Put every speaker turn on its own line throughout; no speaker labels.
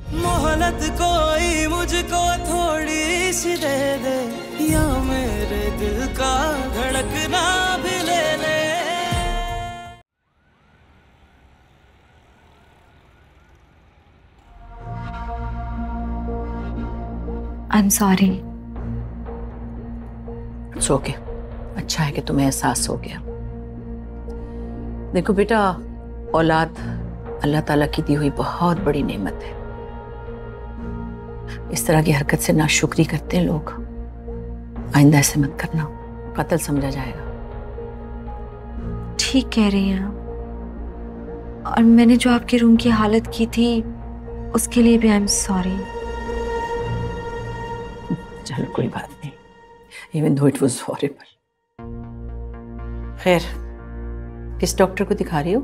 मोहलत कोई मुझको थोड़ी सी दे दे, या मेरे दिल का धड़कना भी ले ले।
I'm sorry.
It's okay. अच्छा है कि तुम्हें एहसास हो गया। देखो बेटा, औलाद अल्लाह ताला की दी हुई बहुत बड़ी नेमत है। इस तरह की हरकत से नाशुक्री करते हैं लोग। आइंदा ऐसे मत करना, कत्ल समझा जाएगा।
ठीक कह रही हैं आप। और मैंने जो आपके रूम की हालत की थी उसके लिए भी आई एम सॉरी।
चलो कोई बात नहीं, even though it was horrible. खैर, किस डॉक्टर को दिखा रही हो?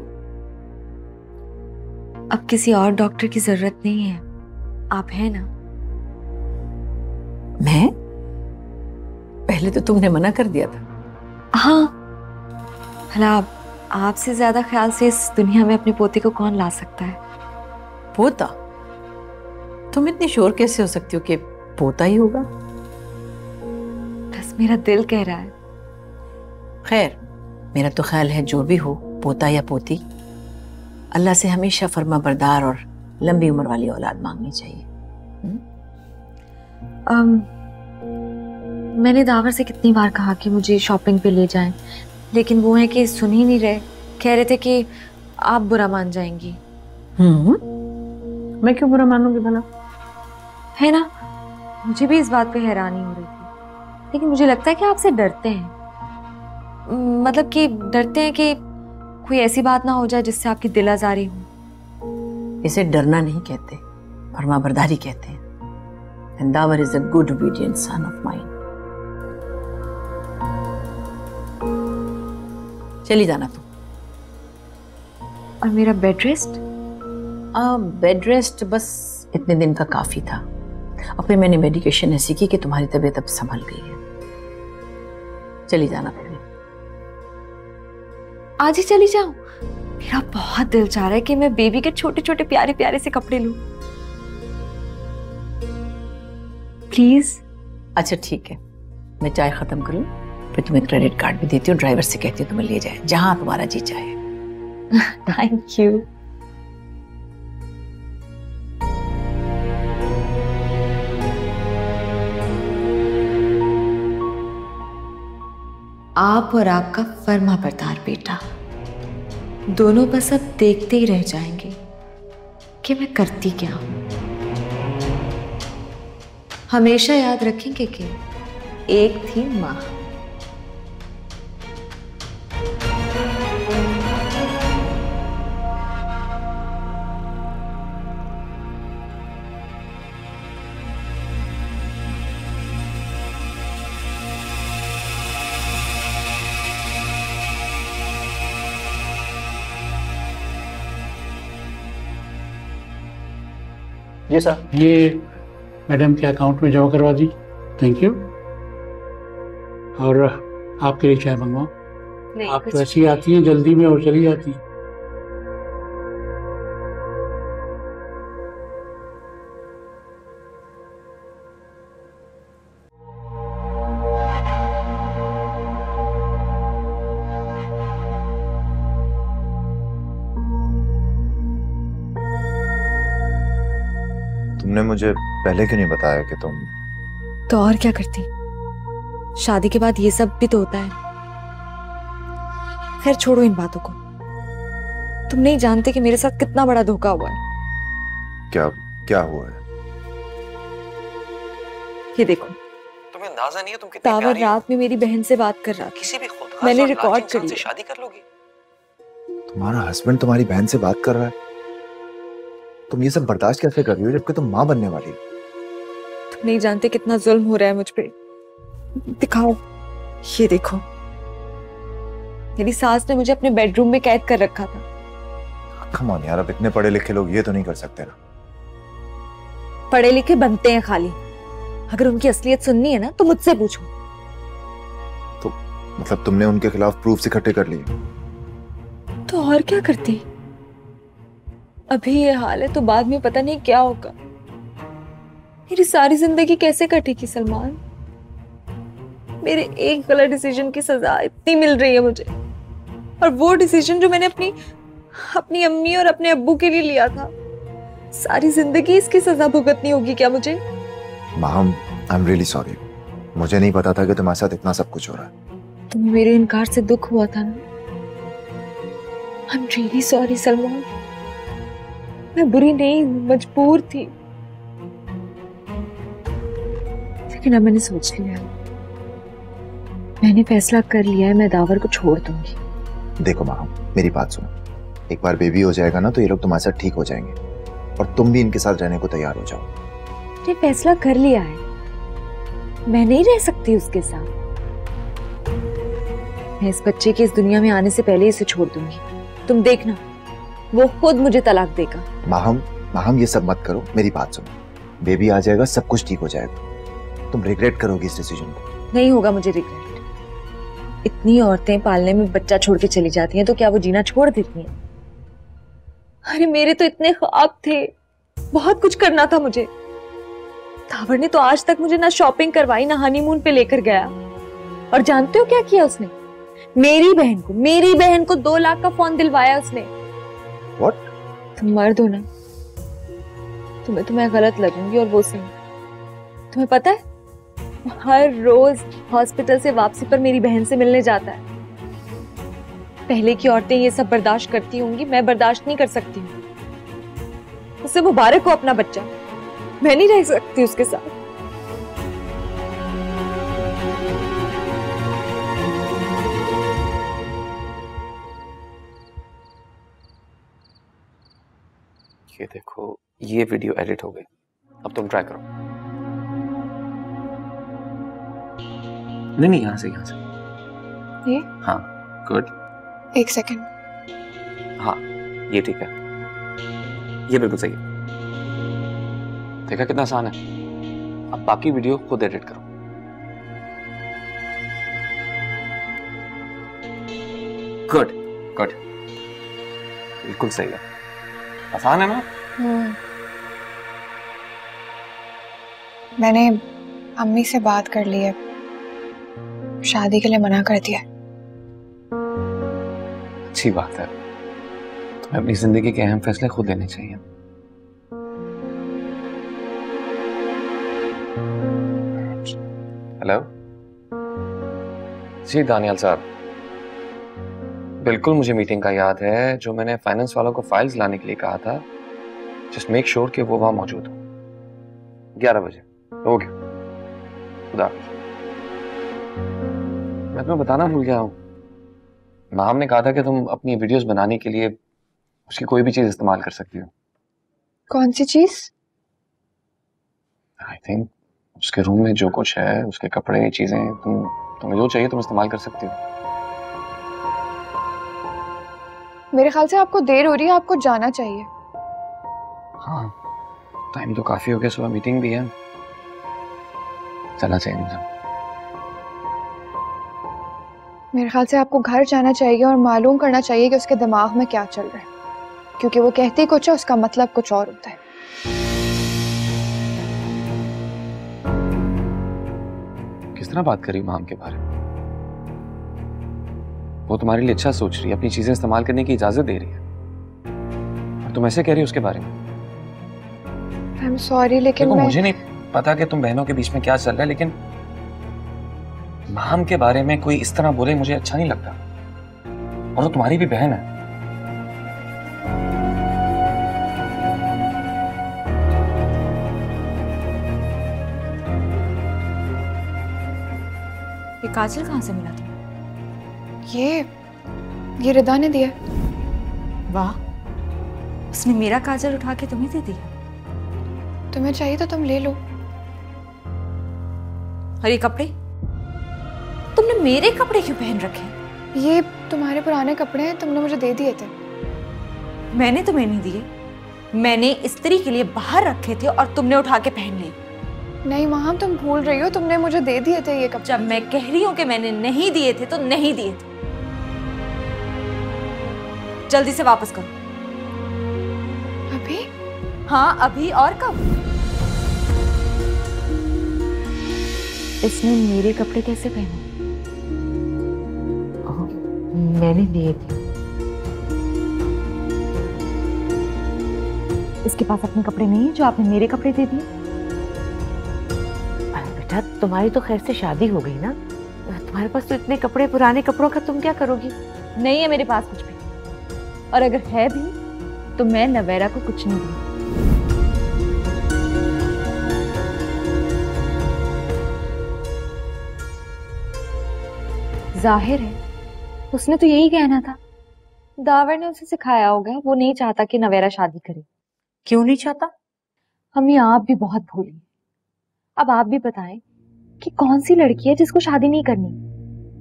अब किसी और डॉक्टर की जरूरत नहीं है, आप हैं ना।
मैं? पहले तो तुमने मना कर दिया था।
हाँ, भला आपसे ज्यादा ख्याल से इस दुनिया में अपने पोते को कौन ला सकता है?
पोता? तुम इतनी श्योर कैसे हो सकती हो कि पोता ही होगा?
बस मेरा दिल कह रहा है।
खैर, मेरा तो ख्याल है जो भी हो, पोता या पोती, अल्लाह से हमेशा फर्मा बरदार और लंबी उम्र वाली औलाद मांगनी चाहिए।
मैंने दावर से कितनी बार कहा कि मुझे शॉपिंग पे ले जाएं, लेकिन वो है कि सुन ही नहीं रहे। कह रहे थे कि आप बुरा मान जाएंगी।
मैं क्यों बुरा मानूंगी भला?
है ना, मुझे भी इस बात पे हैरानी हो रही थी, लेकिन मुझे लगता है कि आपसे डरते हैं। मतलब कि डरते हैं कि कोई ऐसी बात ना हो जाए जिससे आपकी दिल आजारी हो।
इसे डरना नहीं कहते, फरमाबरदारी कहते हैं। And Davar is a good obedient son of mine. चली जाना तुम।
और मेरा बेड रेस्ट?
बेड रेस्ट बस इतने दिन का काफी था। और फिर मैंने मेडिकेशन ऐसी की कि तुम्हारी तबीयत अब संभल गई है। चली जाना फिर।
आज ही चली जाऊं? मेरा बहुत दिल चाह रहा है कि मैं बेबी के छोटे छोटे प्यारे प्यारे से कपड़े लूं। प्लीज।
अच्छा ठीक है, मैं चाय खत्म करूं, फिर तुम्हें क्रेडिट कार्ड भी देती हूँ, ड्राइवर से कहती हूँ तुम्हें ले जाए जहां तुम्हारा जी चाहे।
Thank you. आप और आपका फर्मा बरदार बेटा दोनों बस अब देखते ही रह जाएंगे कि मैं करती क्या हूं। हमेशा याद रखेंगे कि एक थी मां।
जी सर, ये मैडम के अकाउंट में जमा करवा दी। Thank you. और आपके लिए चाय मंगवाऊं? आप तो ऐसी आती हैं जल्दी में और चली जाती हैं।
तुमने मुझे पहले क्यों नहीं बताया कि तुम?
तो और क्या करती, शादी के बाद ये सब भी तो होता है। खैर छोड़ो इन बातों को। तुम नहीं जानते कि मेरे साथ कितना बड़ा धोखा हुआ है।
क्या क्या हुआ है?
ये देखो,
तुम्हें अंदाजा नहीं है तुम कितनी
तावर
प्यारी हो।
रात में मेरी बहन से बात कर रहा था।
किसी भी खुदगर्ज
मैंने
और
रिकॉर्ड
लालची
कर
इंसान से
लिया।
शादी कर लोगी?
तुम्हारा हस्बैंड तुम्हारी बहन से बात कर रहा है? तुम ये सब बर्दाश्त कैसे कर रही हो जबकि तुम माँ बनने वाली हो?
तुम नहीं जानते कितना जुल्म हो रहा है मुझ पे। दिखाओ, ये देखो, मेरी सास ने मुझे अपने बेडरूम में कैद कर रखा था।
कम ऑन यार, अब इतने पढ़े लिखे लोग ये तो नहीं कर सकते ना।
पढ़े लिखे बनते हैं खाली। अगर उनकी असलियत सुननी है ना तो मुझसे पूछो।
मतलब तुमने उनके खिलाफ प्रूफ इकट्ठे कर लिए?
तो और क्या करती? अभी ये हाल है तो बाद में पता नहीं क्या होगा। मेरी सारी जिंदगी कैसे कटेगी सलमान? मेरे एक गलत डिसीजन की सजा इतनी मिल रही है मुझे, और वो डिसीजन जो मैंने अपनी अम्मी और अपने अब्बू के लिए लिया था, सारी जिंदगी इसकी सजा भुगतनी होगी क्या मुझे?
माम, आई एम रियली सॉरी। मुझे नहीं पता था कि तुम्हारे साथ इतना सब कुछ हो रहा है।
तुम्हें मेरे इनकार से दुख हुआ था ना? I am really sorry Salman. मैं बुरी नहीं, मजबूर थी। लेकिन अब मैंने सोच लिया, मैंने फैसला कर लिया है, मैं दावर को छोड़ दूंगी।
देखो माम, मेरी बात सुनो। एक बार बेबी हो जाएगा ना तो ये लोग तुम्हारे साथ ठीक हो जाएंगे, और तुम भी इनके साथ रहने को तैयार हो जाओ।
मैंने फैसला कर लिया है, मैं नहीं रह सकती उसके साथ। मैं इस बच्चे के इस दुनिया में आने से पहले इसे छोड़ दूंगी। तुम देखना, वो खुद मुझे तलाक देगा।
माहम ये सब मत करो, मेरी बात सुनो। बेबी आ जाएगा, सब कुछ ठीक हो जाएगा। तुम रिग्रेट करोगी इस डिसीजन को।
नहीं होगा मुझे रिग्रेट। इतनी औरतें पालने में बच्चा छोड़ के चली जाती हैं तो क्या वो जीना छोड़ देती हैं? अरे मेरे तो इतने ख्वाब थे, बहुत कुछ करना था मुझे। दावर ने तो आज तक मुझे ना शॉपिंग करवाई, ना हनीमून पे लेकर गया। और जानते हो क्या किया उसने? मेरी बहन को 2 लाख का फोन दिलवाया उसने।
What?
तुम मर्द हो ना, तुम्हें तो मैं गलत लगूंगी, और वो सही। तुम्हें पता है, हर रोज हॉस्पिटल से वापसी पर मेरी बहन से मिलने जाता है। पहले की औरतें ये सब बर्दाश्त करती होंगी, मैं बर्दाश्त नहीं कर सकती हूँ। उससे मुबारक हो अपना बच्चा, मैं नहीं रह सकती उसके साथ।
ये देखो, ये वीडियो एडिट हो गई। अब तुम ट्राई करो। नहीं, यहाँ से
ये?
हाँ, गुड।
1 सेकंड।
हाँ, ये ठीक है, ये बिल्कुल सही है। देखा कितना आसान है। अब बाकी वीडियो खुद एडिट करो। गुड गुड, बिल्कुल सही है। आसान है ना?
मैंने अम्मी से बात कर ली है, शादी के लिए मना कर दिया।
अच्छी बात है। तुम्हें अपनी जिंदगी के अहम फैसले खुद लेने चाहिए। हेलो जी दानियाल साहब, बिल्कुल मुझे मीटिंग का याद है, जो मैंने फाइनेंस वालों को फाइल्स लाने के लिए कहा था। जस्ट मेक श्योर कि वो वहां मौजूद हो। 11 बजे। ओके, खुदा हाफिज़। मैं तुम्हें बताना भूल गया हूँ, माम ने कहा था कि तुम अपनी वीडियोस बनाने के लिए उसकी कोई भी चीज इस्तेमाल कर सकती हो।
कौन सी चीज?
आई थिंक उसके रूम में जो कुछ है, उसके कपड़े, चीजें, तुम्हें जो चाहिए तुम इस्तेमाल कर सकती हो।
मेरे ख्याल से आपको देर हो रही है, आपको जाना चाहिए।
हाँ, टाइम तो काफी हो गया, सुबह मीटिंग भी है, चलना चाहिए मुझे।
मेरे ख्याल से आपको घर जाना चाहिए और मालूम करना चाहिए कि उसके दिमाग में क्या चल रहा है, क्योंकि वो कहती कुछ है, उसका मतलब कुछ और होता है।
किस तरह बात करी माम के बारे में? वो तुम्हारे लिए अच्छा सोच रही है, अपनी चीजें इस्तेमाल करने की इजाजत दे रही है, और तुम ऐसे कह रही हो उसके बारे में।
आई एम सॉरी, लेकिन
मुझे नहीं पता कि तुम बहनों के बीच में क्या चल रहा है, लेकिन माम के बारे में कोई इस तरह बोले मुझे अच्छा नहीं लगता, और वो तुम्हारी भी बहन है।
ये काजल कहाँ से मिला तुम्हें?
ये रिदा ने दिया।
वाह, उसने मेरा काजल उठा के तुम्हें दे दिया।
तुम्हें चाहिए तो तुम ले लो।
और ये कपड़े? तुमने मेरे कपड़े क्यों पहन रखे?
ये तुम्हारे पुराने कपड़े हैं, तुमने मुझे दे दिए थे।
मैंने तुम्हें नहीं दिए, मैंने इस्त्री के लिए बाहर रखे थे और तुमने उठा के पहन लिए।
नहीं वहां तुम भूल रही हो, तुमने मुझे दे दिए थे ये कपड़े।
जब मैं कह रही हूँ कि मैंने नहीं दिए थे तो नहीं दिए थे। जल्दी से वापस करो।
अभी?
हाँ अभी, और कब? इसने मेरे कपड़े कैसे पहने?
मैंने दिए थे।
इसके पास अपने कपड़े नहीं है जो आपने मेरे कपड़े दे दिए?
बेटा तुम्हारी तो खैर से शादी हो गई ना, तुम्हारे पास तो इतने कपड़े, पुराने कपड़ों का तुम क्या करोगी?
नहीं है मेरे पास कुछ भी, और अगर है भी तो मैं नवेरा को कुछ नहीं दूंगी। जाहिर है उसने तो यही कहना था। दावर ने उसे सिखाया होगा, वो नहीं चाहता कि नवेरा शादी करे।
क्यों नहीं चाहता?
हम आप भी बहुत भूली। अब आप भी बताएं कि कौन सी लड़की है जिसको शादी नहीं करनी?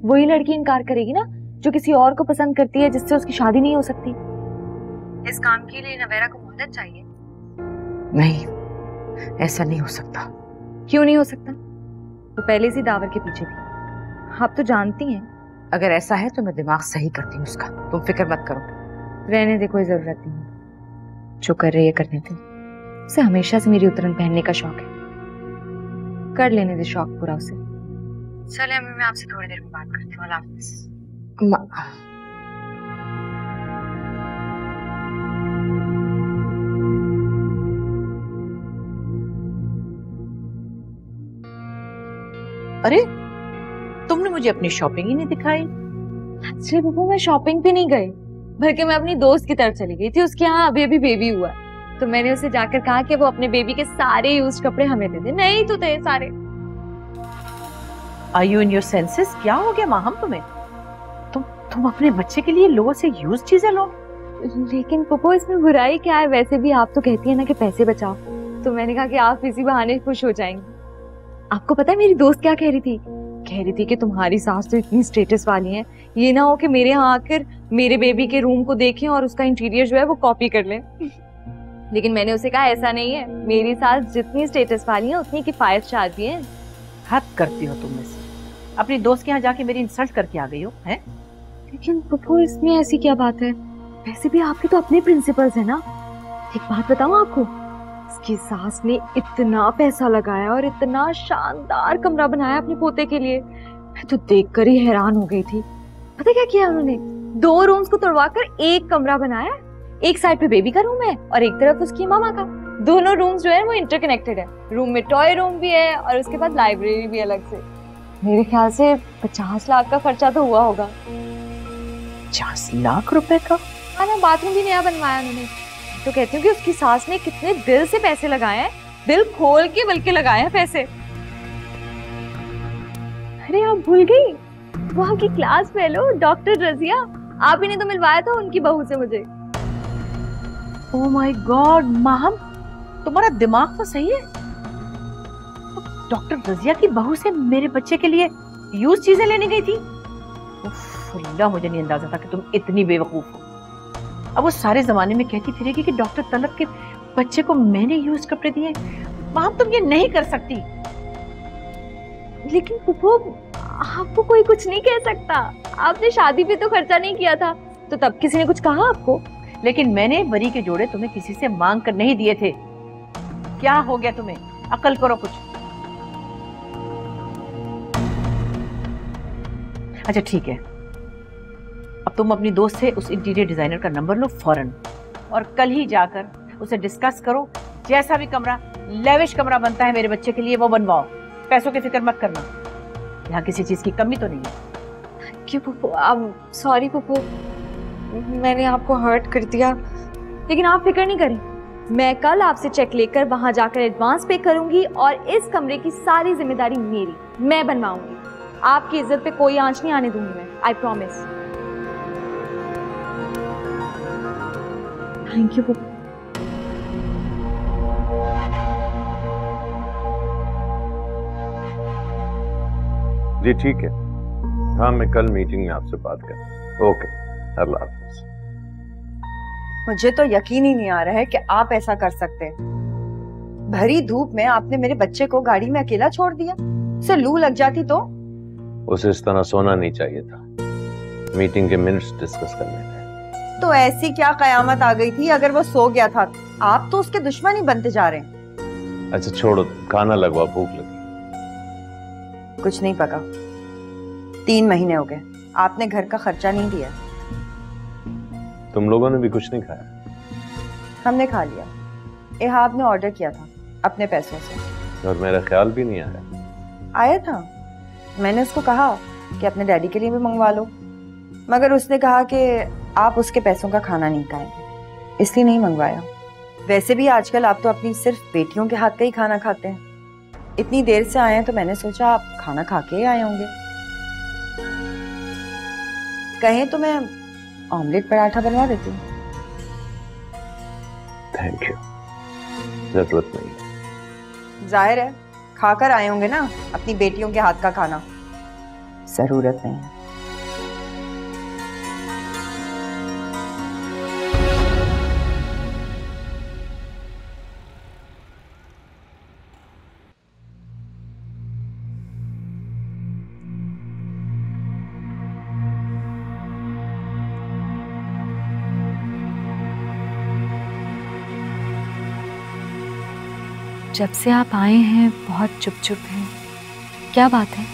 वही लड़की इनकार करेगी ना जो किसी और को पसंद करती है, जिससे उसकी शादी नहीं हो सकती। इस काम के लिए नवेरा को मोहलत चाहिए।
नहीं, ऐसा नहीं हो सकता।
क्यों नहीं हो सकता? वो पहले से दावर के पीछे थी, आप तो जानती हैं।
अगर ऐसा है तो मैं दिमाग सही करती हूँ उसका, तुम फिक्र मत करो।
रहने दे, कोई जरूरत नहीं। जो कर रही है करने दे। उसे हमेशा से मेरी उतरन पहनने का शौक है, कर लेने दे शौक पूरा उसे। चले अम्मी, मैं आपसे थोड़ी देर में बात करती हूँ। अल्लाह हाफिज़।
अरे तुमने मुझे अपनी शॉपिंग ही नहीं दिखाई।
एक्चुअली बब्बू मैं शॉपिंग पे नहीं गई, बल्कि मैं अपनी दोस्त की तरफ चली गई थी। उसके यहाँ अभी अभी बेबी हुआ, तो मैंने उसे जाकर कहा कि वो अपने बेबी के सारे यूज्ड कपड़े हमें दे दे। नहीं तो थे सारे।
Are you in your senses? क्या हो गया माहम तुम्हें? तुम अपने बच्चे के लिए लोगों से यूज चीजें लो।
लेकिन पप्पू इसमें बुराई क्या है? वैसे भी आप तो कहती है ना कि पैसे बचाओ, तो मैंने कहा कि आप इसी बहाने खुश हो जाएंगी। आपको पता है मेरी दोस्त क्या कह रही थी? कह रही थी कि तुम्हारी सास तो इतनी स्टेटस वाली है, ये ना हो कि मेरे यहाँ आकर मेरे बेबी के रूम को देखें और उसका इंटीरियर जो है वो कॉपी कर लें। लेकिन मैंने उसे कहा ऐसा नहीं है, मेरी सास जितनी स्टेटस वाली है उतनी किफायतशार भी है।
हद करती हो तुम में से, अपनी दोस्त के यहाँ जाके मेरी इंसल्ट करके आ गई हो हैं?
लेकिन पप्पू इसमें ऐसी क्या बात है? वैसे भी आपके तो अपने प्रिंसिपल्स है ना। एक बात बताऊं आपको, इसकी सास ने इतना पैसा लगाया और इतना शानदार कमरा बनाया अपने पोते के लिए, मैं तो देखकर ही हैरान हो गई थी। पता क्या किया उन्होंने? 2 रूम्स को तोड़वाकर एक कमरा बनाया। एक साइड पे बेबी का रूम है और एक तरफ उसकी मामा का। दोनों रूम्स जो है वो इंटरकनेक्टेड है। रूम में टॉय रूम भी है और उसके बाद लाइब्रेरी भी अलग से। मेरे ख्याल से 50 लाख का खर्चा तो हुआ होगा।
50 लाख रुपए का?
हाँ ना, बाथरूम भी नया बनवाया उन्होंने। तो कहती हूँ कि उसकी सास ने कितने दिल से पैसे लगाए हैं, दिल खोल के बल्कि लगाए हैं पैसे। अरे आप भूल गई, वो आपकी क्लास फेलो डॉक्टर रजिया, आप ही ने तो मिलवाया था उनकी बहू से मुझे।
ओह माय गॉड माहम, तुम्हारा दिमाग तो सही है। डॉक्टर रजिया की बहू से मेरे बच्चे के लिए यूज चीजें लेने गई थी? अल्लाह, मुझे नहीं अंदाजा था कि तुम इतनी बेवकूफ हो। अब वो सारे जमाने में कहती फिरेगी कि डॉक्टर तलत के बच्चे को मैंने यूज कपड़े दिए। माहम तुम ये नहीं कर सकती।
लेकिन पुप्पो आपको कोई कुछ नहीं कह सकता, आपने शादी पे तो खर्चा नहीं किया था, तो तब किसी ने कुछ कहा आपको?
लेकिन मैंने बरी के जोड़े तुम्हें किसी से मांग कर नहीं दिए थे। क्या हो गया तुम्हें? अकल करो कुछ। अच्छा ठीक है, अब तुम अपनी दोस्त से उस इंटीरियर डिजाइनर का नंबर लो फौरन, और कल ही जाकर उसे डिस्कस करो। जैसा भी कमरा लेविश कमरा बनता है मेरे बच्चे के लिए वो बनवाओ। पैसों की फिक्र मत करना, यहाँ किसी चीज की कमी तो नहीं है।
क्यों पुप्पो? सॉरी पुप्पो, मैंने आपको हर्ट कर दिया, लेकिन आप फिक्र नहीं करें, मैं कल आपसे चेक लेकर वहां जाकर एडवांस पे करूंगी और इस कमरे की सारी जिम्मेदारी मेरी, मैं बनवाऊंगी। आपकी इज्जत पे कोई आंच नहीं आने दूंगी मैं, आई प्रॉमिस। Thank you पुप्पो।
जी ठीक है, हाँ मैं कल मीटिंग में आपसे बात करूँ। ओके, अल्लाह हाफ़िज़।
मुझे तो यकीन ही नहीं आ रहा है कि आप ऐसा कर सकते हैं। भरी धूप में आपने मेरे बच्चे को गाड़ी में अकेला छोड़ दिया। उसे लू लग जाती तो?
उसे इस तरह सोना नहीं चाहिए था। मीटिंग के मिनट्स डिस्कस करने थे।
तो ऐसी क्या कयामत आ गई थी अगर वो सो गया था? आप तो उसके दुश्मन ही बनते जा रहे हैं।
अच्छा छोड़ो, खाना लगवा, भूख लगी।
कुछ नहीं पका। 3 महीने हो गए, आपने घर का खर्चा नहीं दिया।
तुम लोगों ने भी कुछ नहीं खाया?
हमने खा लिया। एहाब ने ऑर्डर किया था अपने पैसों से।
और मेरा ख्याल भी नहीं आया।
आया था, मैंने उसको कहा कि अपने डैडी के लिए भी मंगवा लो, मगर उसने कहा कि आप उसके पैसों का खाना नहीं खाएंगे, इसलिए नहीं मंगवाया। वैसे भी आजकल आप तो अपनी सिर्फ बेटियों के हाथ का ही खाना खाते हैं। इतनी देर से आए हैं तो मैंने सोचा आप खाना खा के ही आए होंगे। कहें तो मैं ऑमलेट पराठा बनवा देती हूँ।
थैंक यू, जरूरत नहीं।
जाहिर है खाकर आए होंगे ना अपनी बेटियों के हाथ का खाना। जरूरत नहीं है।
जब से आप आए हैं बहुत चुप चुप हैं, क्या बात है?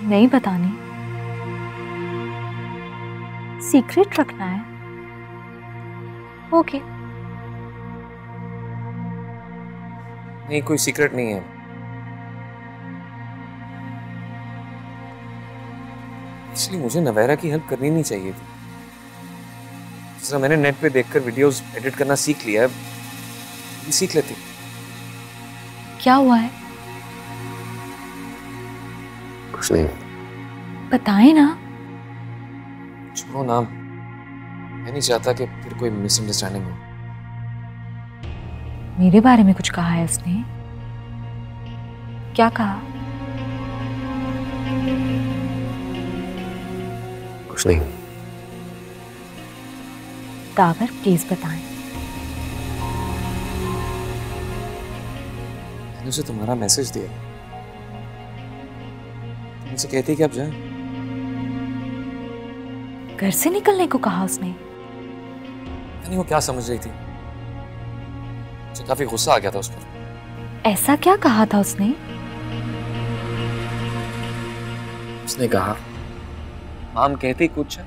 नहीं बतानी? सीक्रेट रखना है? ओके।
नहीं, कोई सीक्रेट नहीं है। इसलिए मुझे नवेरा की हेल्प करनी नहीं चाहिए थी। जिस तरह मैंने नेट पे देखकर वीडियोस एडिट करना सीख लिया है, ये सीख लेती।
क्या हुआ है?
कुछ नहीं।
बताएं ना।
छोड़ो ना, मैं नहीं चाहता कि फिर कोई मिसअंडरस्टैंडिंग हो।
मेरे बारे में कुछ कहा है उसने? क्या कहा?
कुछ नहीं।
दावर प्लीज बताएं।
मैंने उसे तुम्हारा मैसेज दिया, मुझसे कहती कि आप जाएं।
घर से निकलने को कहा उसने?
नहीं, वो क्या समझ रही थी, मुझे काफी गुस्सा आ गया था उस पर।
ऐसा क्या कहा था उसने?
उसने कहा माम कहती कुछ है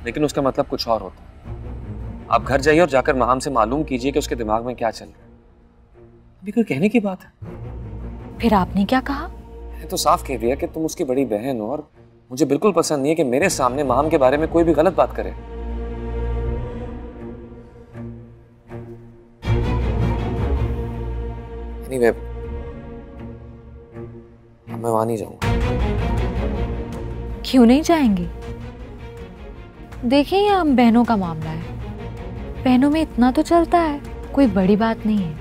लेकिन उसका मतलब कुछ और होता है। आप घर जाइए और जाकर माम से मालूम कीजिए कि उसके दिमाग में क्या चल रहा है। अभी कोई कहने की बात है?
फिर आपने क्या कहा?
मैंने तो साफ कह दिया कि तुम उसकी बड़ी बहन हो और मुझे बिल्कुल पसंद नहीं है कि मेरे सामने माम के बारे में कोई भी गलत बात करे। एनीवे, अब मैं वहां नहीं जाऊंगा।
क्यों नहीं जाएंगे? देखिए, ये हम बहनों का मामला है, बहनों में इतना तो चलता है, कोई बड़ी बात नहीं है।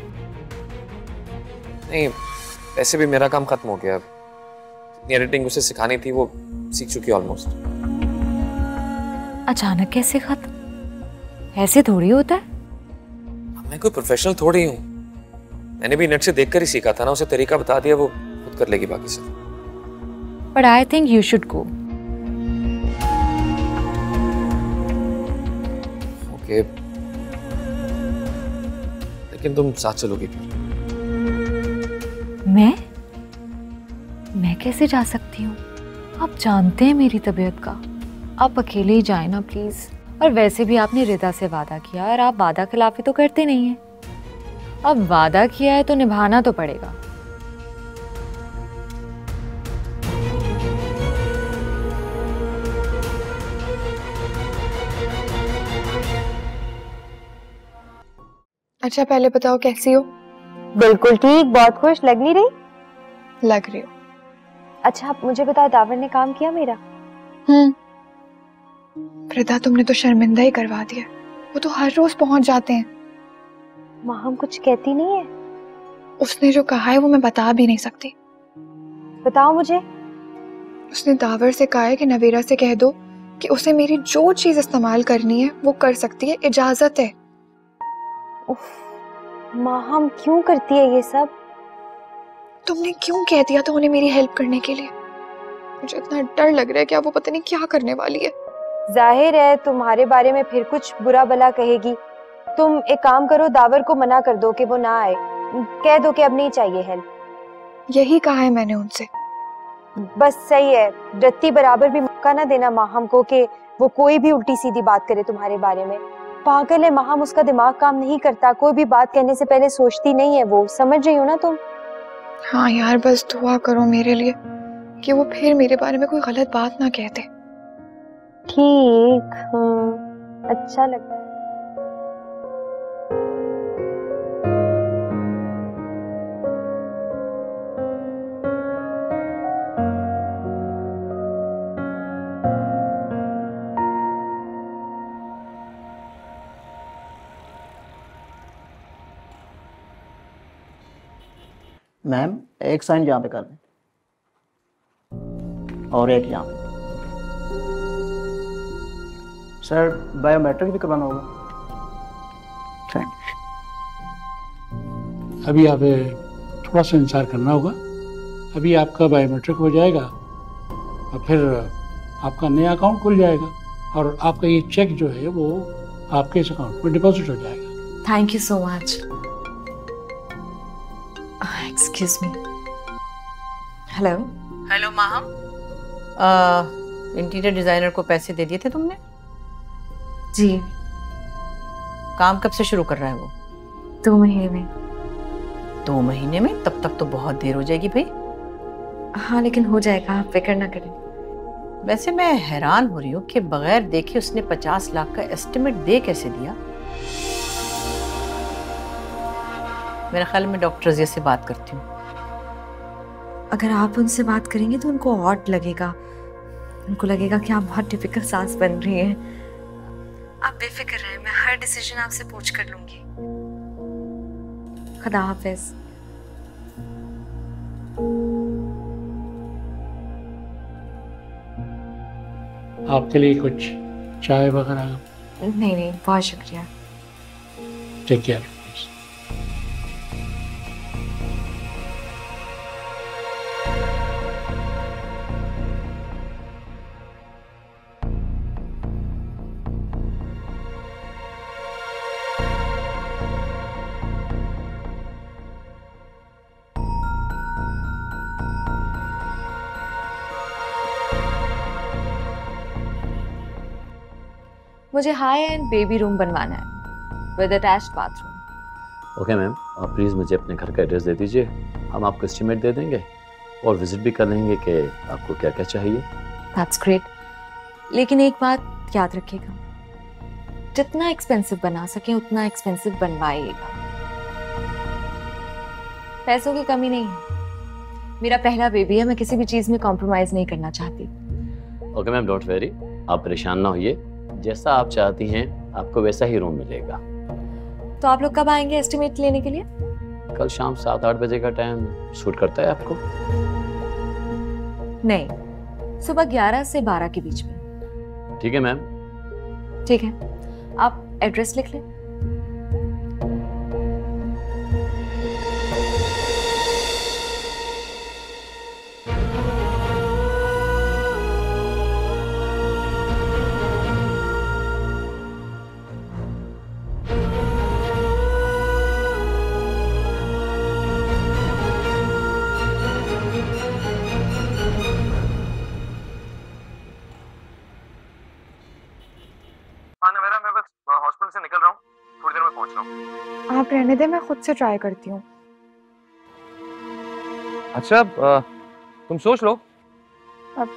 नहीं, वैसे भी मेरा काम खत्म हो गया। जितनी एडिटिंग उसे सिखानी थी वो सीख चुकी ऑलमोस्ट।
अचानक कैसे खत्म? ऐसे थोड़ी होता है।
मैं कोई प्रोफेशनल थोड़ी हूँ, मैंने भी नेट से देखकर ही सीखा था ना। उसे तरीका बता दिया, वो खुद कर लेगी बाकी सब।
But I think you should go.
Okay, लेकिन तुम साथ चलोगी फिर?
मैं कैसे जा सकती हूँ? आप जानते हैं मेरी तबीयत का। आप अकेले ही जाए ना प्लीज। और वैसे भी आपने रिदा से वादा किया और आप वादा खिलाफी तो करते नहीं हैं। अब वादा किया है तो निभाना तो पड़ेगा।
अच्छा पहले बताओ कैसी हो?
बिल्कुल ठीक, बहुत खुश लग नहीं रही?
लग रही हो।
अच्छा आप मुझे बताओ, दावर ने काम किया मेरा?
रिदा तुमने तो शर्मिंदा ही करवा दिया। वो तो हर रोज पहुंच जाते हैं।
माँ हम कुछ कहती नहीं है?
उसने जो कहा है वो मैं बता भी नहीं सकती।
बताओ मुझे।
उसने दावर से कहा है कि नवेरा से कह दो कि उसे मेरी जो चीज इस्तेमाल करनी है वो कर सकती है, इजाजत है।
माहम क्यों करती है ये सब?
तुमने क्यों कह दिया था उन्हें मेरी हेल्प करने के लिए? मुझे इतना डर लग रहा है कि अब वो पता नहीं क्या करने वाली है।
जाहिर है तुम्हारे बारे में फिर कुछ बुरा भला कहेगी। तुम एक काम करो, दावर को मना कर दो कि वो ना आए, कह दो कि अब नहीं चाहिए हेल्प।
यही कहा है मैंने उनसे।
बस सही है, रत्ती बराबर भी मौका ना देना माहम को कि वो कोई भी उल्टी सीधी बात करे तुम्हारे बारे में। पागल है माहम, उसका दिमाग काम नहीं करता, कोई भी बात कहने से पहले सोचती नहीं है वो, समझ रही हो ना तुम?
हाँ यार, बस दुआ करो मेरे लिए कि वो फिर मेरे बारे में कोई गलत बात ना कहते।
ठीक, अच्छा लगता है।
मैम एक साइन यहाँ पे कर दें और एक यहाँ पे। सर बायोमेट्रिक भी करवाना होगा।
अभी आप थोड़ा सा इंतजार करना होगा। अभी आपका बायोमेट्रिक हो जाएगा और फिर आपका नया अकाउंट खुल जाएगा और आपका ये चेक जो है वो आपके इस अकाउंट में डिपॉजिट हो जाएगा।
Thank you so much. Excuse me. Hello.
Hello Maham, interior designer को पैसे दे दिए थे तुमने?
जी।
काम कब से शुरू कर रहा है वो?
2 महीने में।
2 महीने में? तब तक तो बहुत देर हो जाएगी भाई।
हाँ लेकिन हो जाएगा, आप फिक्र ना करें।
वैसे मैं हैरान हो रही हूँ कि बगैर देखे उसने 50 लाख का एस्टिमेट दे कैसे दिया। मेरे ख्याल में डॉक्टर रज़िया से बात करती हूँ।
अगर आप उनसे बात करेंगे तो उनको ऑड लगेगा, उनको लगेगा कि आप बहुत टिपिकल सास बन रही हैं। आप बेफिक्र रहें, मैं हर डिसीजन आपसे पूछ कर लूंगी। खुदा हाफिज।
आपके लिए कुछ चाय वगैरह?
नहीं नहीं, बहुत शुक्रिया।
Take care.
मुझे हाई एंड बेबी रूम बनवाना है with attached bathroom.
Okay ma'am, आप प्लीज़ मुझे अपने घर का एड्रेस दे दीजिए, हम आपको एस्टीमेट दे देंगे और विजिट भी कर लेंगे कि आपको क्या क्या चाहिए।
दैट्स ग्रेट, लेकिन एक बात याद रखिएगा, जितना एक्सपेंसिव बना सके उतना एक्सपेंसिव बनवाइएगा। पैसों की कमी नहीं है, मेरा पहला बेबी है, मैं किसी भी चीज़ में कॉम्प्रोमाइज़ नहीं करना चाहती।
ओके मैम, डोंट वेरी, आप परेशान ना होइए, जैसा आप चाहती हैं आपको वैसा ही रूम मिलेगा।
तो आप लोग कब आएंगे एस्टिमेट लेने के लिए?
कल शाम 7-8 बजे का टाइम सूट करता है आपको?
नहीं, सुबह 11 से 12 के बीच में।
ठीक है मैम।
ठीक है, आप एड्रेस लिख लें।
से निकल रहा हूँ, थोड़ी देर में पहुंच रहा हूँ।
आप रहने दे, मैं खुद से ट्राई करती हूँ।
अच्छा, तुम सोच लो।
अब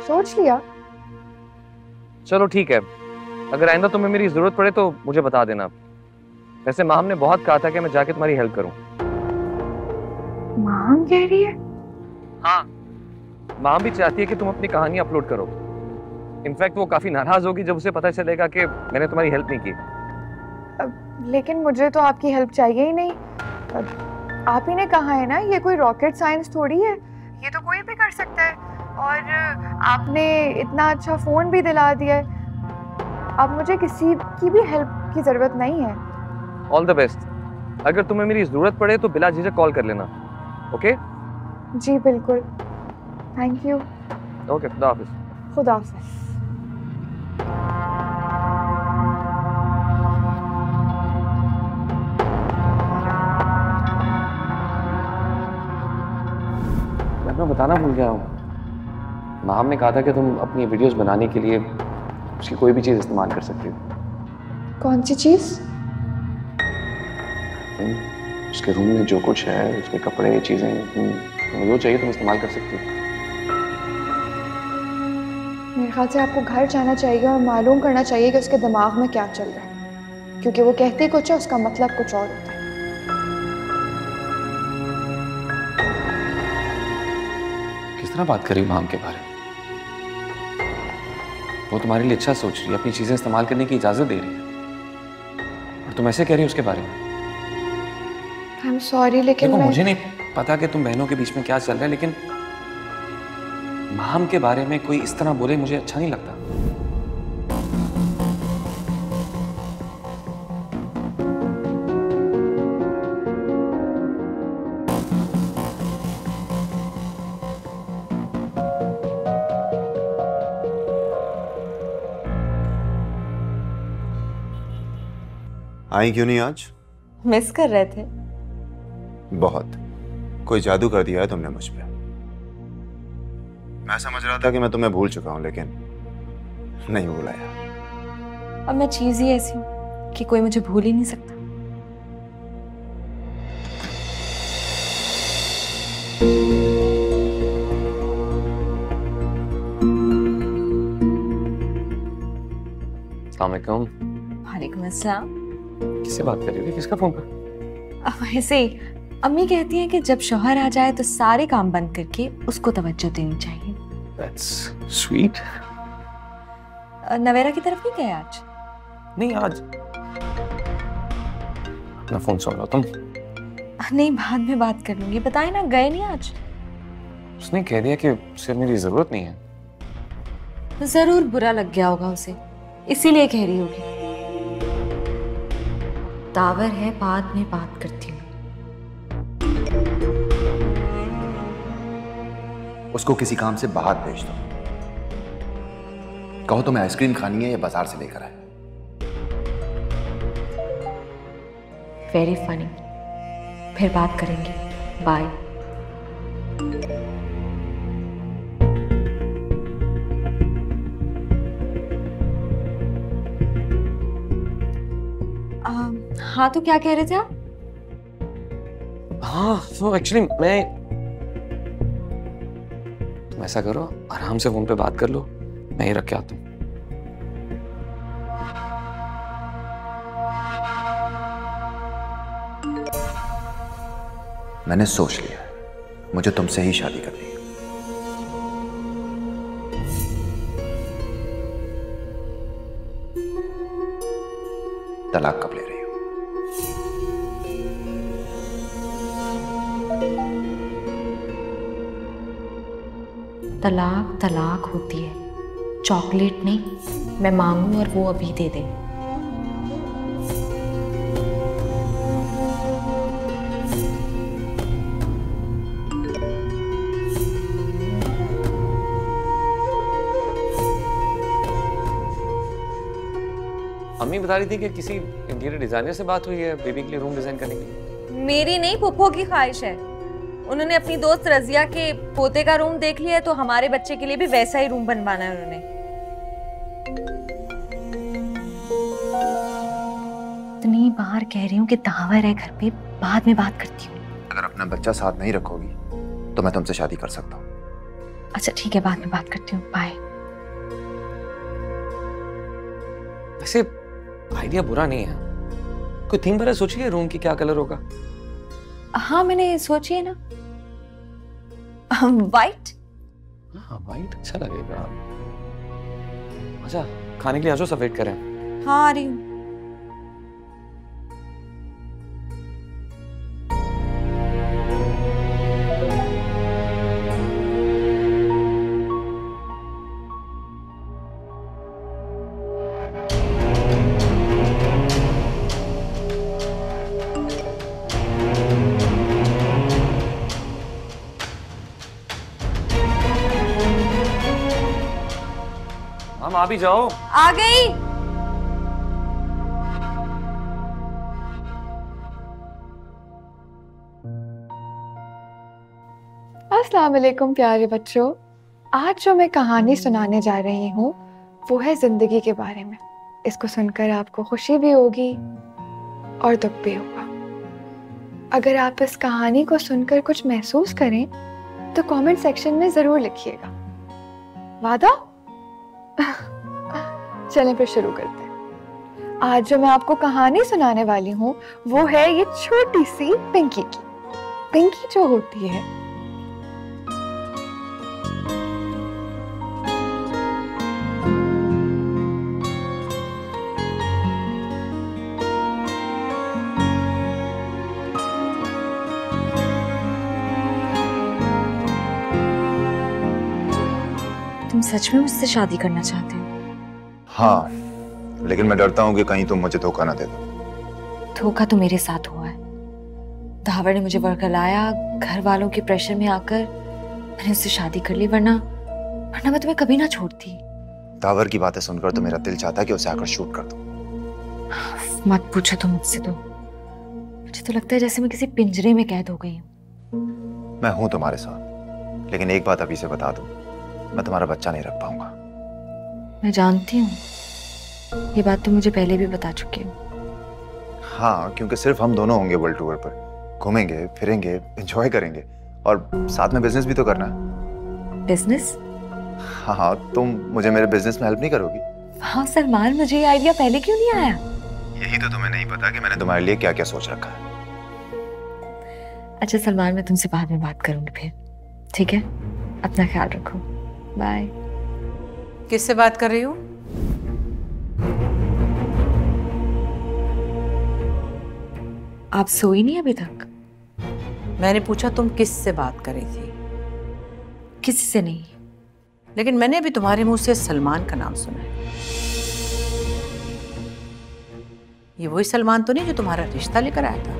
सोच लिया?
चलो ठीक है, अगर आइंदा तुम्हें मेरी जरूरत पड़े तो मुझे बता देना। वैसे माम ने बहुत कहा था कि मैं जाके तुम्हारी हेल्प करूं।
माम कह रही है?
हाँ, माम भी चाहती है कि तुम अपनी कहानी अपलोड करो। इनफैक्ट वो काफी नाराज होगी जब उसे पता चलेगा कि मैंने तुम्हारी हेल्प नहीं की।
लेकिन मुझे तो आपकी हेल्प चाहिए ही नहीं। आप ही ने कहा है ना, ये कोई रॉकेट साइंस थोड़ी है, ये तो कोई भी कर सकता है। और आपने इतना अच्छा फोन भी दिला दिया है। अब मुझे किसी की भी हेल्प की जरूरत नहीं है।
All the best. अगर तुम्हें मेरी जरूरत पड़े तो बिला झिझक कॉल कर लेना। ओके?
जी बिल्कुल, थैंक यू।
ओके, खुदा हाफिज।
खुदा हाफिज।
मैं तुम्हें बताना भूल गया हूँ, माम ने कहा था कि तुम अपनी वीडियोस बनाने के लिए उसकी कोई भी चीज़ इस्तेमाल कर सकती हो।
कौन सी चीज़?
उसके रूम में जो कुछ है, उसके कपड़े, चीज़ें, तुम्हें जो चाहिए तुम इस्तेमाल कर सकती हो।
मेरे ख्याल से आपको घर जाना चाहिए और मालूम करना चाहिए कि उसके दिमाग में क्या चल रहा है, क्योंकि वो कहते कुछ है, उसका मतलब कुछ और होता है।
किस तरह बात करी माम के बारे में? वो तुम्हारे लिए अच्छा सोच रही है, अपनी चीजें इस्तेमाल करने की इजाजत दे रही है, और तुम ऐसे कह रही हो उसके बारे में।
I'm sorry, लेकिन
देखो, मुझे नहीं पता कि तुम बहनों के बीच में क्या चल रहा है, लेकिन माम के बारे में कोई इस तरह बोले मुझे अच्छा नहीं लगता।
आई क्यों नहीं आज?
मिस कर रहे थे?
बहुत। कोई जादू कर दिया है तुमने मुझ पे। मैं समझ रहा था कि मैं तुम्हें भूल चुका हूं, लेकिन नहीं भूला यार।
अब मैं चीज ही ऐसी हूँ कि कोई मुझे भूल ही नहीं सकता।
अस्सलाम वालेकुम।
वालेकुम अस्सलाम।
किससे बात कर रही थी? किसका फोन पर?
ऐसे ही अम्मी कहती हैं कि जब शौहर आ जाए तो सारे काम बंद करके उसको तवज्जो देनी चाहिए।
That's sweet।
नवेरा की तरफ नहीं गए आज?
नहीं, आज अपना फोन सुन लो तुम।
नहीं, बाद में बात कर लूंगी। बताए ना, गए नहीं आज?
उसने कह दिया कि उसे मेरी जरूरत नहीं है।
जरूर बुरा लग गया होगा उसे, इसीलिए कह रही होगी। तावर है, बाद में बात करती हूँ।
उसको किसी काम से बाहर भेज दो। कहो तुम्हें आइसक्रीम खानी है या बाजार से लेकर आए।
Very funny. फिर बात करेंगे। बाय। हाँ, तो क्या कह रहे थे आप?
हाँ, तो एक्चुअली तुम ऐसा करो, आराम से फोन पे बात कर लो, मैं ही रख के आता हूँ।
मैंने सोच लिया, मुझे तुमसे ही शादी करनी है। तलाक कब ले रही हो?
तलाक तलाक होती है, चॉकलेट नहीं। मैं मांगू और वो अभी दे दे।
अम्मी बता रही थी कि किसी इंटीरियर डिजाइनर से बात हुई है बेबी के लिए रूम डिजाइन करने के लिए।
मेरी नहीं, पुप्पो की ख्वाहिश है। उन्होंने अपनी दोस्त रजिया के पोते का रूम देख लिया है, तो हमारे बच्चे के लिए भी वैसा ही रूम बनवाना है उन्होंने। इतनी बार कह रही हूँ कि दावर है घर पे, बाद में बात करती हूँ।
अगर अपना बच्चा साथ नहीं रखोगी तो मैं तुमसे शादी कर सकता हूँ।
अच्छा ठीक है, बाद में बात करती हूँ। बाय।
वैसे आइडिया बुरा नहीं है। कोई थीम वगैरह सोचिए रूम की, क्या कलर होगा?
हाँ, मैंने सोची है ना, वाइट।
हाँ, वाइट अच्छा लगेगा। अच्छा, खाने के लिए आ जाओ, सब वेट करें।
हाँ, आ रही हूँ।
माम आ भी जाओ।
आ गई।
अस्सलाम वालेकुम प्यारे बच्चों। आज जो मैं कहानी सुनाने जा रही हूँ वो है जिंदगी के बारे में। इसको सुनकर आपको खुशी भी होगी और दुख भी होगा। अगर आप इस कहानी को सुनकर कुछ महसूस करें तो कमेंट सेक्शन में जरूर लिखिएगा। वादा? चलें फिर शुरू करते हैं। आज जो मैं आपको कहानी सुनाने वाली हूँ वो है ये छोटी सी पिंकी की। पिंकी जो होती है
तुम सच में मुझसे शादी करना चाहते हो?
हाँ, लेकिन मैं डरता हूँ कि कहीं तुम मुझे धोखा ना दे दो।
धोखा तो मेरे साथ हुआ है। दावर ने मुझे बरगलाया, घर वालों के प्रेशर में आकर मैंने उससे शादी कर ली, वरना मैं तुम्हें कभी ना छोड़ती।
दावर की बातें सुनकर तो मेरा दिल चाहता है कि उसे आकर शूट कर दो।
मत पूछो तुम मुझसे तो। मुझे तो लगता है जैसे मैं किसी पिंजरे में कैद हो गई हूँ।
मैं हूं तुम्हारे साथ, लेकिन एक बात अभी से बता दूं, मैं तुम्हारा बच्चा नहीं रख पाऊंगा।
मैं जानती हूँ, ये बात तो मुझे पहले भी बता चुके हो।
हाँ, क्योंकि सिर्फ हम दोनों होंगे वर्ल्ड टूर पर। घूमेंगे, फिरेंगे, एंजॉय करेंगे और साथ में बिजनेस भी तो करना है।
बिजनेस?
हाँ, तुम मुझे मेरे बिजनेस में हेल्प नहीं करोगी?
हाँ सलमान, मुझे ये आइडिया पहले क्यों नहीं आया?
यही तो तुम्हें नहीं पता कि मैंने तुम्हारे लिए क्या क्या सोच रखा है।
अच्छा सलमान, मैं तुमसे बाद में बात करूंगी फिर, ठीक है? अपना ख्याल रखो, बाय।
किससे बात कर रही हो?
आप सोई नहीं अभी तक?
मैंने पूछा तुम किससे बात कर रही थी?
किसी से नहीं।
लेकिन मैंने अभी तुम्हारे मुंह से सलमान का नाम सुना है। ये वही सलमान तो नहीं जो तुम्हारा रिश्ता लेकर आया था?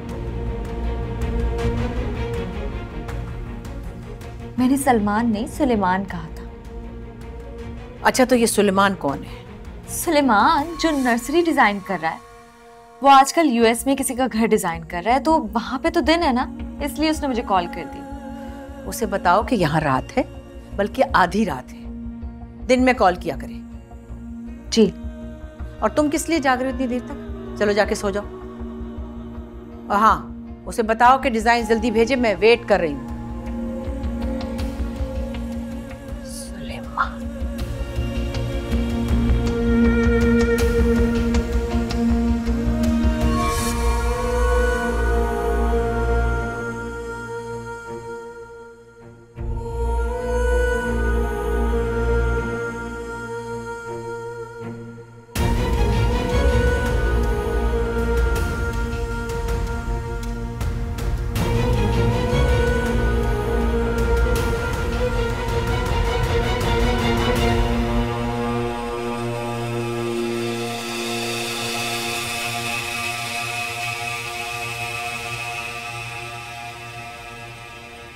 मैंने सलमान नहीं, सुलेमान कहा था।
अच्छा, तो ये सुलेमान कौन है?
सुलेमान जो नर्सरी डिजाइन कर रहा है, वो आजकल यूएस में किसी का घर डिजाइन कर रहा है, तो वहां पे तो दिन है ना, इसलिए उसने मुझे कॉल कर दी।
उसे बताओ कि यहाँ रात है, बल्कि आधी रात है, दिन में कॉल किया करे।
जी।
और तुम किस लिए जाग रही हो इतनी देर तक? चलो जाके सो जाओ। और हाँ, उसे बताओ कि डिजाइन जल्दी भेजे, मैं वेट कर रही हूँ। सुलेमान।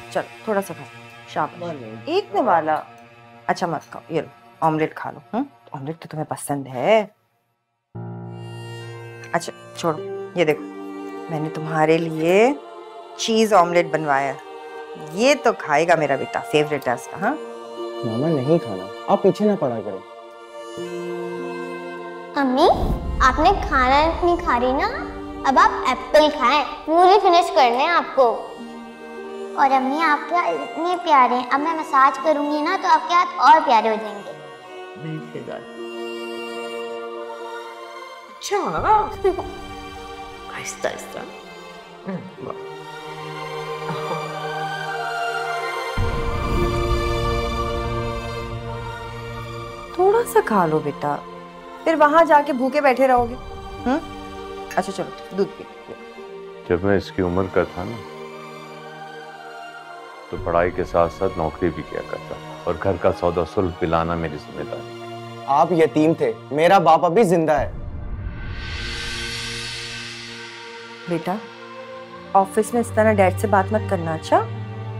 चलो थोड़ा सा खा, शाबाश। एक ने वाला। अच्छा मत खाओ, ये लो ऑमलेट खा लो। ऑमलेट तो तुम्हें पसंद है। अच्छा छोड़ो, ये देखो मैंने तुम्हारे लिए चीज ऑमलेट बनवाया। ये तो खाएगा मेरा बेटा, फेवरेट है इसका। हाँ
मामा नहीं खाना, आप पीछे ना पड़ा करो।
अम्मी, आपने खाना नहीं खा रही ना, अब आप एप्पल खाएं, पूरी फिनिश करने हैं आपको। और अम्मी आपके हाथ इतने प्यारे हैं, अब मैं मसाज करूंगी ना तो आपके हाथ और प्यारे हो जाएंगे।
अच्छा आहिस्ता आहिस्ता।
थोड़ा सा खा लो बेटा, फिर वहां जाके भूखे बैठे रहोगे। अच्छा चलो दूध पी।
जब मैं इसकी उम्र का था ना, तो पढ़ाई के साथ साथ नौकरी भी किया करता और घर का सौदा सुल्ह पिलाना मेरी जिम्मेदारी।
आप यतीम थे, मेरा बाप अभी जिंदा है।
बेटा ऑफिस में इस तरह डैड से बात मत करना। अच्छा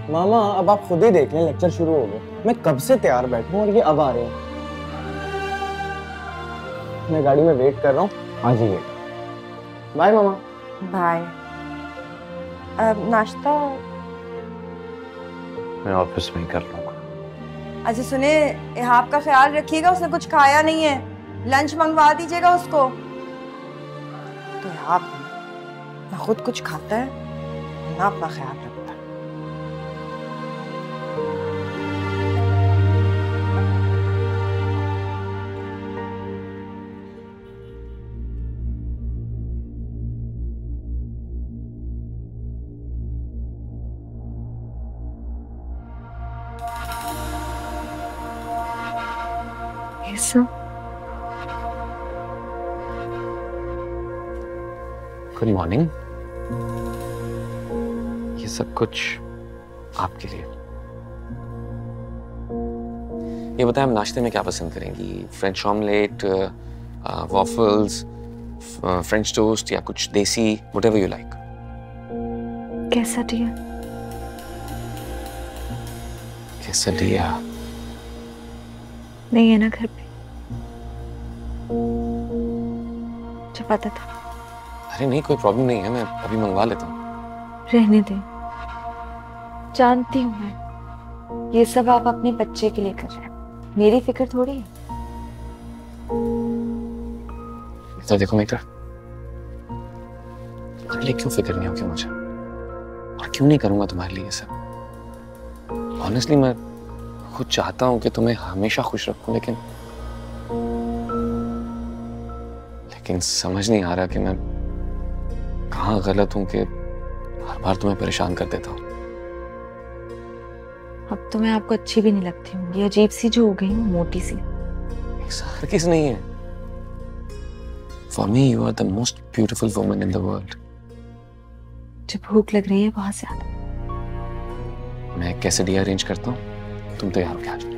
मामा अब आप खुद ही देख लें, लेक्चर शुरू हो गए। मैं कब से तैयार बैठा हूं और ये अब आ रहे हैं। मैं गाड़ी में वेट कर रहा हूँ, आ जाइए। बाय मामा।
बाय। नाश्ता
मैं ऑफिस में ही कर लूंगा।
अच्छा सुने, इहाब का ख्याल रखिएगा, उसने कुछ खाया नहीं है, लंच मंगवा दीजिएगा उसको। तो इहाब ना खुद कुछ खाता है ना अपना ख्याल रखता है।
Good morning. ये सब कुछ आपके लिए। ये बताएं, आप नाश्ते में क्या पसंद करेंगी? French omelette, waffles, French toast या कुछ देसी, व्हाटएवर यू लाइक।
कैसाडिया।
कैसाडिया
नहीं है ना घर पे? मुझे पता था।
अरे नहीं, कोई प्रॉब्लम नहीं है, मैं अभी मंगवा लेता हूँ।
रहने दे, जानती हूँ मैं, ये सब आप अपने बच्चे के लिए कर रहे हैं, मेरी फिक्र थोड़ी है।
तो देखो मित्रा, तुम्हारे लिए क्यों फिक्र नहीं होगी मुझे, और क्यों नहीं करूंगा तुम्हारे लिए ये सब। ऑनेस्टली मैं खुद चाहता हूँ कि तुम्हें हमेशा खुश रखूं, लेकिन समझ नहीं आ रहा कि मैं कहाँ गलत हूं कि हर बार तुम्हें परेशान कर देता हूँ।
अब तो मैं आपको अच्छी भी नहीं लगती हूँ, ये अजीब सी जो हो गई हूँ, मोटी सी।
हर किस नहीं है। For me, you are the most beautiful woman in the world.
जब भूख लग रही है बहुत ज्यादा।
मैं कैसे डी अरेंज करता हूँ, तुम तैयार हो के आ जाओ।